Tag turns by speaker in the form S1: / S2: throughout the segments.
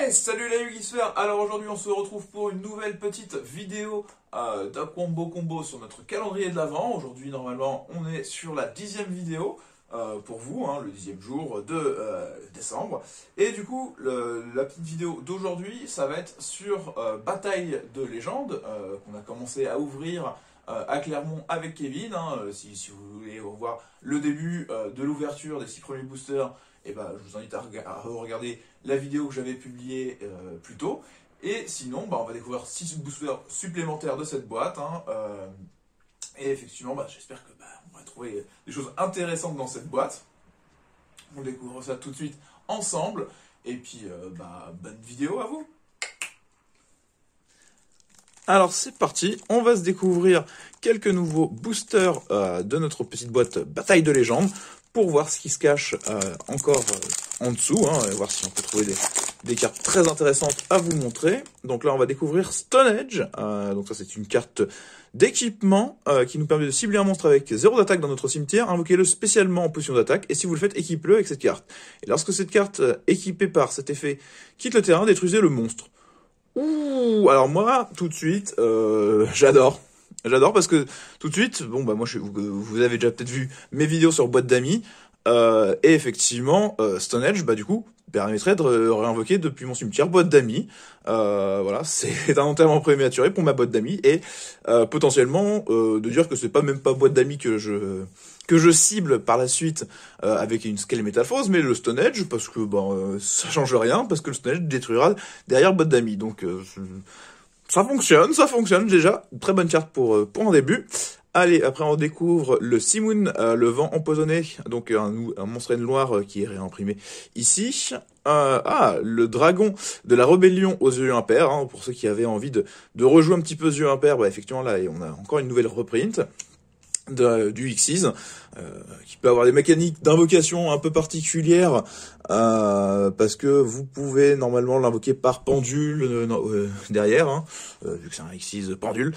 S1: Hey, salut les Yugisphères. Alors aujourd'hui on se retrouve pour une nouvelle petite vidéo d'Aquombo Combo sur notre calendrier de l'Avent. Aujourd'hui normalement on est sur la 10e vidéo pour vous, hein, le 10e jour de décembre. Et du coup la petite vidéo d'aujourd'hui ça va être sur Bataille de légende qu'on a commencé à ouvrir à Clermont avec Kevin. Si vous voulez revoir le début de l'ouverture des 6 premiers boosters, et ben, je vous invite à regarder la vidéo que j'avais publiée plus tôt. Et sinon, on va découvrir 6 boosters supplémentaires de cette boîte. Et effectivement, j'espère que on va trouver des choses intéressantes dans cette boîte. On découvre ça tout de suite ensemble. Et puis, bonne vidéo à vous. Alors c'est parti, on va se découvrir quelques nouveaux boosters de notre petite boîte Bataille de légende pour voir ce qui se cache encore en dessous, et voir si on peut trouver des cartes très intéressantes à vous montrer. Donc là on va découvrir Stone Edge, donc ça c'est une carte d'équipement qui nous permet de cibler un monstre avec 0 d'attaque dans notre cimetière, invoquez-le spécialement en position d'attaque, et si vous le faites, équipez-le avec cette carte. Et lorsque cette carte équipée par cet effet quitte le terrain, détruisez le monstre. Ouh, alors moi, tout de suite, j'adore. J'adore parce que tout de suite, moi vous avez déjà peut-être vu mes vidéos sur boîte d'amis, et effectivement, Stone Edge, du coup, permettrait de réinvoquer depuis mon cimetière boîte d'amis. Voilà, c'est un enterrement prématuré pour ma boîte d'amis, et potentiellement de dire que c'est même pas boîte d'amis que je cible par la suite avec une Scale Métamorphose, mais le Stone Edge, parce que ça change rien, parce que le Stone Edge détruira derrière boîte d'amis. Donc ça fonctionne déjà. Une très bonne carte pour un début. Allez, après on découvre le Simoon, le vent empoisonné, donc un monstre noir qui est réimprimé ici. Le dragon de la rébellion aux yeux impairs, pour ceux qui avaient envie de rejouer un petit peu aux yeux impairs, effectivement là on a encore une nouvelle reprint du Xyz, qui peut avoir des mécaniques d'invocation un peu particulières, parce que vous pouvez normalement l'invoquer par pendule derrière, vu que c'est un Xyz pendule.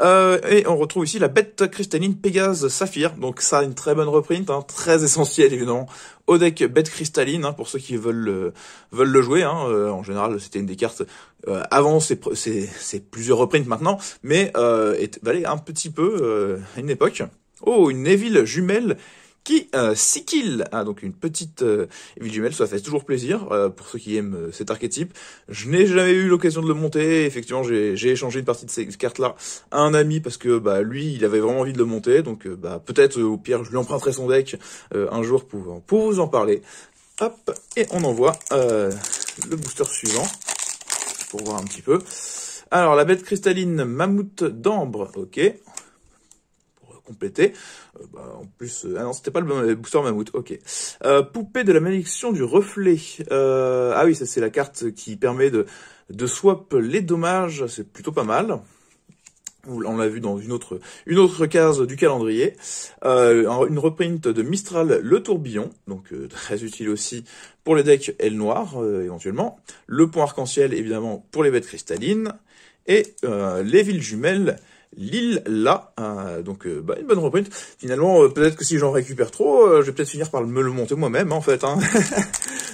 S1: Et on retrouve ici la bête cristalline Pégase Saphir, donc ça une très bonne reprint, très essentielle évidemment au deck bête cristalline, pour ceux qui veulent le jouer. En général c'était une des cartes avant, c'est plusieurs reprints maintenant, mais valait un petit peu à une époque. Oh, une Evil jumelle qui 6 kills, donc une petite Evil jumelle, ça fait toujours plaisir pour ceux qui aiment cet archétype. Je n'ai jamais eu l'occasion de le monter, effectivement j'ai échangé une partie de ces cartes-là à un ami parce que lui il avait vraiment envie de le monter, donc peut-être au pire je lui emprunterai son deck un jour pour vous en parler. Hop, et on envoie le booster suivant pour voir un petit peu. Alors la bête cristalline Mammouth d'ambre, ok. Complété. En plus, non, c'était pas le booster Mammouth, ok. Poupée de la malédiction du reflet. Oui, ça c'est la carte qui permet de swap les dommages, c'est plutôt pas mal. On l'a vu dans une autre case du calendrier. Une reprint de Mistral le tourbillon, donc très utile aussi pour les decks aile noire, éventuellement. Le point arc-en-ciel, évidemment, pour les bêtes cristallines. Et les villes jumelles, l'île là, donc une bonne reprint. Finalement, peut-être que si j'en récupère trop, je vais peut-être finir par me le monter moi-même, en fait.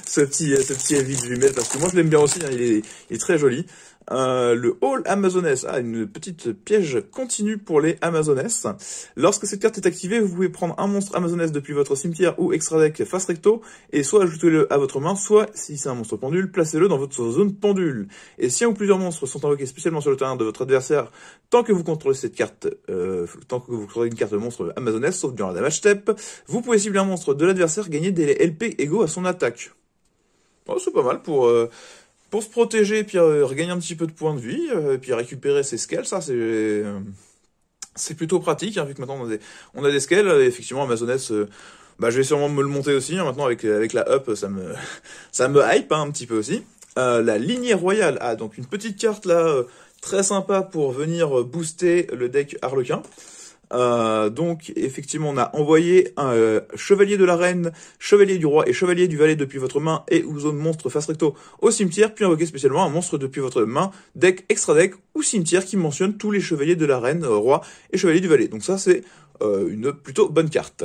S1: ce petit Evil jumelle, parce que moi je l'aime bien aussi, il est très joli. Le Hall Amazoness, une petite piège continue pour les Amazonesses. Lorsque cette carte est activée, vous pouvez prendre un monstre Amazoness depuis votre cimetière ou extra deck face recto, et soit ajoutez-le à votre main, soit, si c'est un monstre pendule, placez-le dans votre zone pendule. Et si un ou plusieurs monstres sont invoqués spécialement sur le terrain de votre adversaire, tant que vous contrôlez cette carte, tant que vous contrôlez une carte monstre Amazoness, sauf durant la damage step, vous pouvez cibler un monstre de l'adversaire, gagner des LP égaux à son attaque. Oh, c'est pas mal pour se protéger et puis regagner un petit peu de points de vie, et puis récupérer ses scales, ça c'est plutôt pratique, vu que maintenant on a des scales. Effectivement Amazoness, je vais sûrement me le monter aussi, maintenant avec la up, ça me hype un petit peu aussi. La lignée royale, donc une petite carte là, très sympa pour venir booster le deck Harlequin. Donc effectivement on a envoyé un chevalier de la reine, chevalier du roi et chevalier du valet depuis votre main et ou zone monstre face recto au cimetière, puis invoqué spécialement un monstre depuis votre main, deck, extra deck ou cimetière qui mentionne tous les chevaliers de la reine, roi et chevalier du valet. Donc ça c'est une plutôt bonne carte.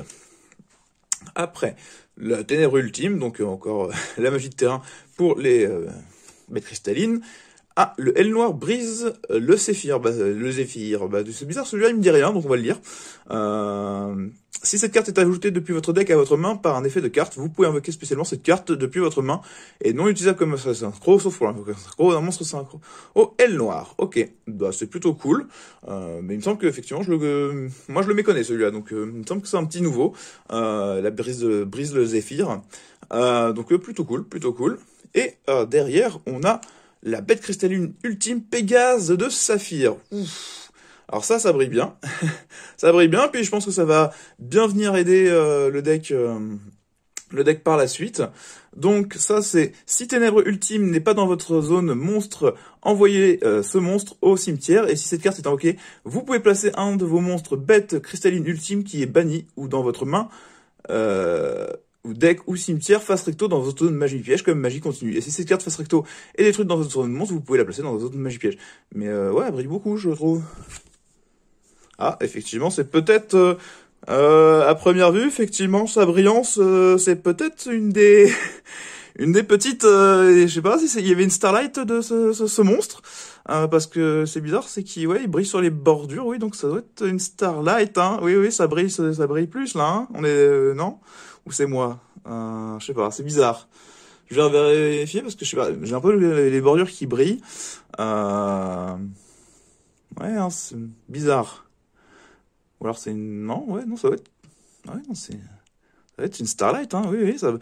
S1: Après, la ténèbres ultime, donc encore la magie de terrain pour les bête cristalline. Ah, le L noir brise le Zéphyr. Le Zéphyr, c'est bizarre, celui-là il me dit rien, donc on va le lire. Si cette carte est ajoutée depuis votre deck à votre main par un effet de carte, vous pouvez invoquer spécialement cette carte depuis votre main et non utilisable comme synchro, sauf pour l'invocation d'un monstre synchro. Oh, L noir, ok, c'est plutôt cool, mais il me semble qu'effectivement, moi je le méconnais celui-là, donc il me semble que c'est un petit nouveau, la brise le Zéphyr, donc plutôt cool, plutôt cool. Et derrière, on a la bête cristalline ultime Pégase de Saphir. Ouf. Alors ça brille bien. Ça brille bien, puis je pense que ça va bien venir aider le deck par la suite. Donc ça c'est, si Ténèbres Ultime n'est pas dans votre zone monstre, envoyez ce monstre au cimetière. Et si cette carte est invoquée, vous pouvez placer un de vos monstres bête cristalline ultime qui est banni ou dans votre main, ou deck ou cimetière face recto dans votre zone magie piège comme magie continue. Et si cette carte face recto est détruite dans votre zone monstre, vous pouvez la placer dans votre zone magie piège. Mais ouais, elle brille beaucoup, je trouve. Ah, effectivement, c'est peut-être, à première vue, effectivement, sa brillance, c'est peut-être une des petites, je sais pas si il y avait une Starlight de ce monstre, parce que c'est bizarre, c'est qu'il, ouais, il brille sur les bordures, oui, donc ça doit être une Starlight, hein, oui, ça brille plus, là, hein, on est, non? Ou c'est moi? Je sais pas, c'est bizarre. Je vais vérifier, parce que je sais pas, j'ai un peu les bordures qui brillent, ouais, hein, c'est bizarre. Ou alors c'est une... Non, ouais, non, ça va être... Ouais, non, ça va être une Starlight, hein, oui, ça...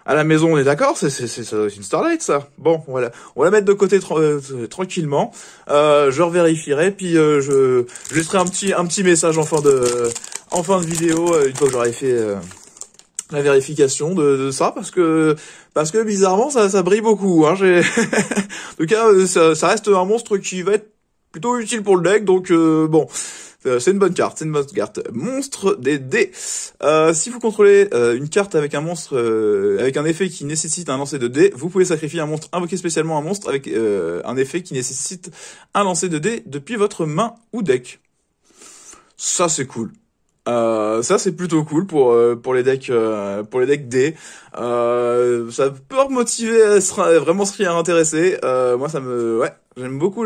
S1: À la maison, on est d'accord, ça doit être une Starlight, ça. Bon, voilà, on va la mettre de côté tranquillement. Je revérifierai, puis je laisserai un petit message en fin de vidéo, une fois que j'aurai fait la vérification de ça, parce que bizarrement, ça brille beaucoup, hein. En tout cas, ça reste un monstre qui va être plutôt utile pour le deck, donc bon... c'est une bonne carte, Monstre des dés. Si vous contrôlez une carte avec un monstre avec un effet qui nécessite un lancer de dés, vous pouvez sacrifier un monstre, invoquer spécialement un monstre avec un effet qui nécessite un lancer de dés depuis votre main ou deck. Ça c'est cool. Ça c'est plutôt cool pour les decks D. Ça peut motiver à vraiment se intéresser. Moi ouais, j'aime beaucoup.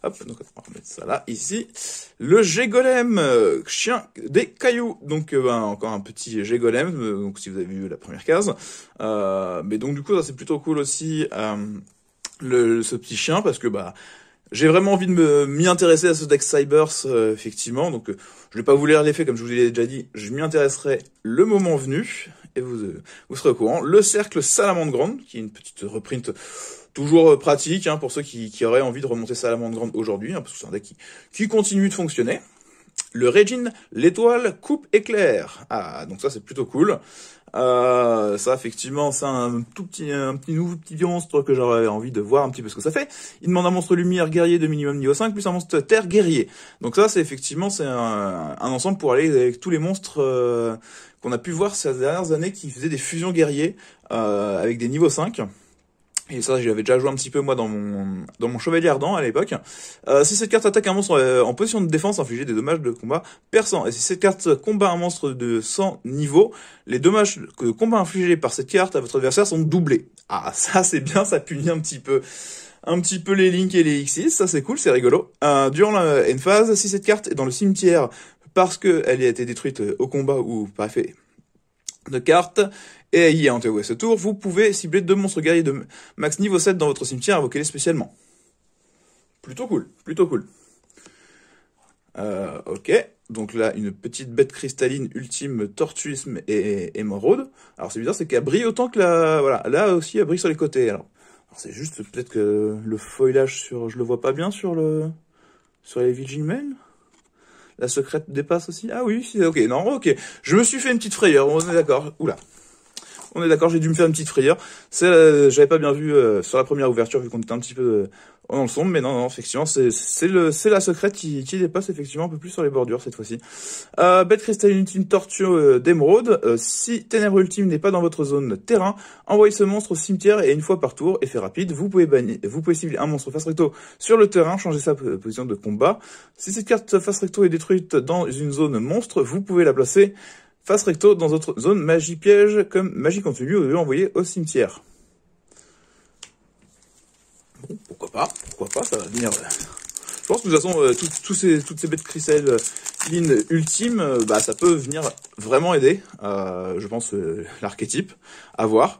S1: Hop, donc on va remettre ça là, ici. Le G-Golem, chien des cailloux. Donc encore un petit G-Golem, donc si vous avez vu la première case. Mais donc du coup ça c'est plutôt cool aussi ce petit chien, parce que j'ai vraiment envie de m'y intéresser à ce deck Cybers, effectivement. Donc, je vais pas vous lire l'effet, comme je vous l'ai déjà dit. Je m'y intéresserai le moment venu, et vous serez au courant. Le cercle Salamandre Grande, qui est une petite reprint toujours pratique, hein, pour ceux qui auraient envie de remonter Salamandre Grande aujourd'hui, hein, parce que c'est un deck qui continue de fonctionner. Le Régine, l'étoile, coupe éclair. Ah, donc ça c'est plutôt cool. Ça effectivement c'est un nouveau petit monstre que j'aurais envie de voir un petit peu ce que ça fait. Il demande un monstre lumière guerrier de minimum niveau 5 plus un monstre terre guerrier. Donc ça c'est effectivement un ensemble pour aller avec tous les monstres qu'on a pu voir ces dernières années qui faisaient des fusions guerriers avec des niveaux 5. Et ça, j'avais déjà joué un petit peu, moi, dans mon Chevalier Ardent, à l'époque. Si cette carte attaque un monstre en position de défense, infligez des dommages de combat perçants. Et si cette carte combat un monstre de 100 niveaux, les dommages de combat infligés par cette carte à votre adversaire sont doublés. Ah, ça, c'est bien, ça punit un petit peu les Link et les Xyz, ça c'est cool, c'est rigolo. Durant la end phase, si cette carte est dans le cimetière parce qu'elle a été détruite au combat ou par effet de carte, et y est enterré ce tour, vous pouvez cibler 2 monstres guerriers de max niveau 7 dans votre cimetière, invoquez-les spécialement. Plutôt cool, plutôt cool. Ok, donc là, une petite bête cristalline ultime tortuisme et émeraude. Alors c'est bizarre, c'est qu'elle brille autant que voilà, là aussi elle brille sur les côtés. Alors c'est juste peut-être que le feuillage je le vois pas bien sur les Vigilmail. La secrète dépasse aussi. Ah oui, ok, non, ok. Je me suis fait une petite frayeur, on est d'accord. Oula. On est d'accord, j'ai dû me faire une petite frayeur. J'avais pas bien vu sur la première ouverture, vu qu'on était un petit peu dans le sombre, mais non, effectivement, c'est la secrète qui dépasse effectivement un peu plus sur les bordures cette fois-ci. Bête cristalline ultime tortue d'émeraude. Si Ténèbres Ultime n'est pas dans votre zone terrain, envoyez ce monstre au cimetière et une fois par tour, effet rapide, vous pouvez cibler un monstre face recto sur le terrain, changer sa position de combat. Si cette carte face recto est détruite dans une zone monstre, vous pouvez la placer face recto dans votre zone magie piège comme magie continue ou envoyer au cimetière. Bon, pourquoi pas, ça va venir... Je pense que de toute façon, toutes ces bêtes cristallines ultimes, bah, ça peut venir vraiment aider. Je pense l'archétype, à voir.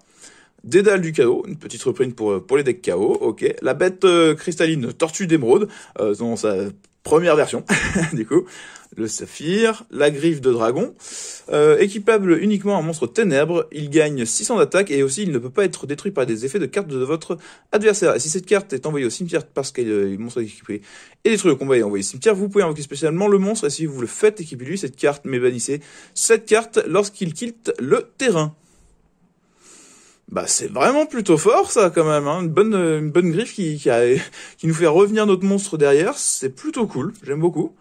S1: Dédale du chaos, une petite reprint pour les decks chaos, ok. La bête cristalline tortue d'émeraude, dans sa première version, du coup. Le saphir, la griffe de dragon, équipable uniquement en monstre ténèbres, il gagne 600 d'attaque et aussi il ne peut pas être détruit par des effets de cartes de votre adversaire. Et si cette carte est envoyée au cimetière parce qu'elle est monstre équipé et détruit au combat et envoyé au cimetière, vous pouvez invoquer spécialement le monstre et si vous le faites, équipez-lui cette carte, mais bannissez cette carte lorsqu'il quitte le terrain. Bah c'est vraiment plutôt fort ça quand même, hein. Une bonne griffe qui nous fait revenir notre monstre derrière, c'est plutôt cool, j'aime beaucoup.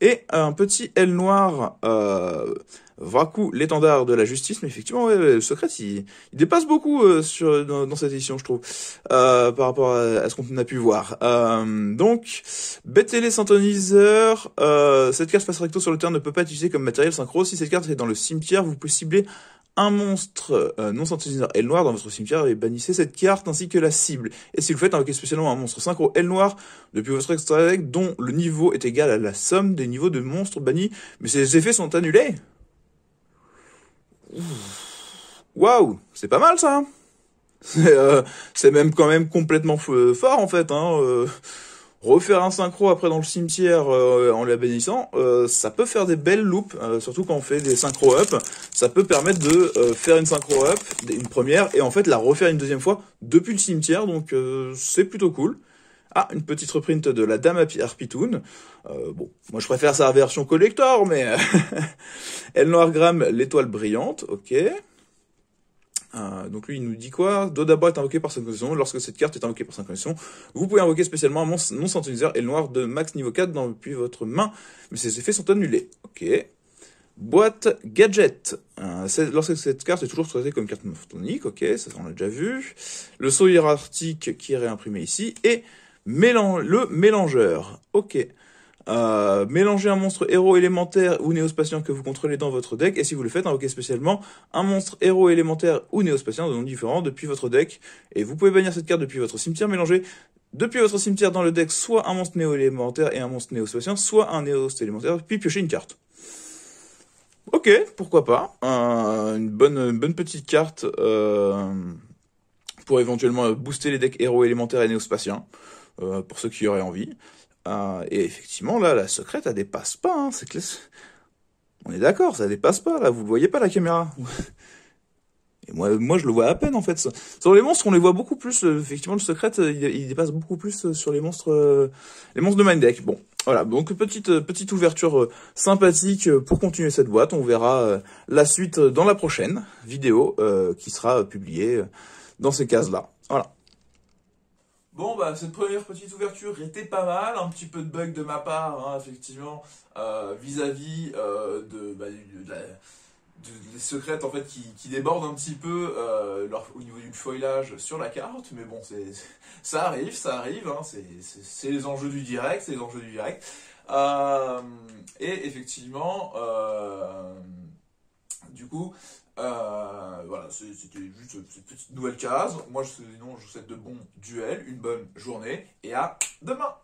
S1: Et un petit aile noir, Vraku, l'étendard de la justice, mais effectivement, ouais, le secret, il dépasse beaucoup dans cette édition, je trouve, par rapport à ce qu'on a pu voir. Donc, Bête-Ailé Synthoniseur, cette carte face recto sur le terrain ne peut pas être utilisée comme matériel synchro. Si cette carte est dans le cimetière, vous pouvez cibler un monstre non synthoniseur aile noire dans votre cimetière et bannissez cette carte ainsi que la cible. Et si vous faites, invoquez spécialement un monstre synchro aile noire depuis votre extra deck dont le niveau est égal à la somme des niveaux de monstres bannis, mais ces effets sont annulés. Waouh, c'est pas mal ça. C'est même quand même complètement fort en fait, hein. Refaire un synchro après dans le cimetière en la bénissant, ça peut faire des belles loops, surtout quand on fait des synchro up. Ça peut permettre de faire une synchro up, une première, et en fait la refaire une deuxième fois depuis le cimetière, donc c'est plutôt cool. Ah, une petite reprint de la Dame Harpitoon. Bon, moi je préfère sa version collector, mais... Elle Noirgramme, l'étoile brillante, ok. Donc lui, il nous dit quoi? Dodabra est invoqué par synchronisation. Lorsque cette carte est invoquée par synchronisation, vous pouvez invoquer spécialement un monstre non synthoniseur et le noir de max niveau 4 depuis votre main, mais ces effets sont annulés. Ok. Boîte Gadget. Lorsque cette carte est toujours traitée comme carte monotonique, ok, ça on l'a déjà vu. Le saut hiérarchique qui est réimprimé ici. Et le mélangeur, ok. Mélangez un monstre héros élémentaire ou néospatien que vous contrôlez dans votre deck, et si vous le faites, invoquez spécialement un monstre héros élémentaire ou néospatien de nom différent depuis votre deck, et vous pouvez bannir cette carte depuis votre cimetière, mélanger depuis votre cimetière dans le deck soit un monstre néo-élémentaire et un monstre néospatien, soit un néo-élémentaire, puis piocher une carte. Ok, pourquoi pas, une bonne petite carte pour éventuellement booster les decks héros élémentaires et néospatiens, pour ceux qui auraient envie. Et effectivement, là, la secrète, elle dépasse pas, hein, c'est clair. On est d'accord, ça dépasse pas, là, vous le voyez pas, la caméra. Et moi, je le vois à peine, en fait. Sur les monstres, on les voit beaucoup plus, effectivement, le secret, il dépasse beaucoup plus sur les monstres de Mind Deck. Bon, voilà, donc petite ouverture sympathique pour continuer cette boîte. On verra la suite dans la prochaine vidéo qui sera publiée dans ces cases-là. Voilà. Bon, bah, cette première petite ouverture était pas mal, un petit peu de bug de ma part, hein, effectivement, vis-à-vis des secrètes en fait qui débordent un petit peu au niveau du foilage sur la carte, mais bon, ça arrive, hein, c'est les enjeux du direct, et effectivement, du coup, voilà, c'était juste cette petite nouvelle case. Moi, sinon, je vous souhaite de bons duels, une bonne journée, et à demain!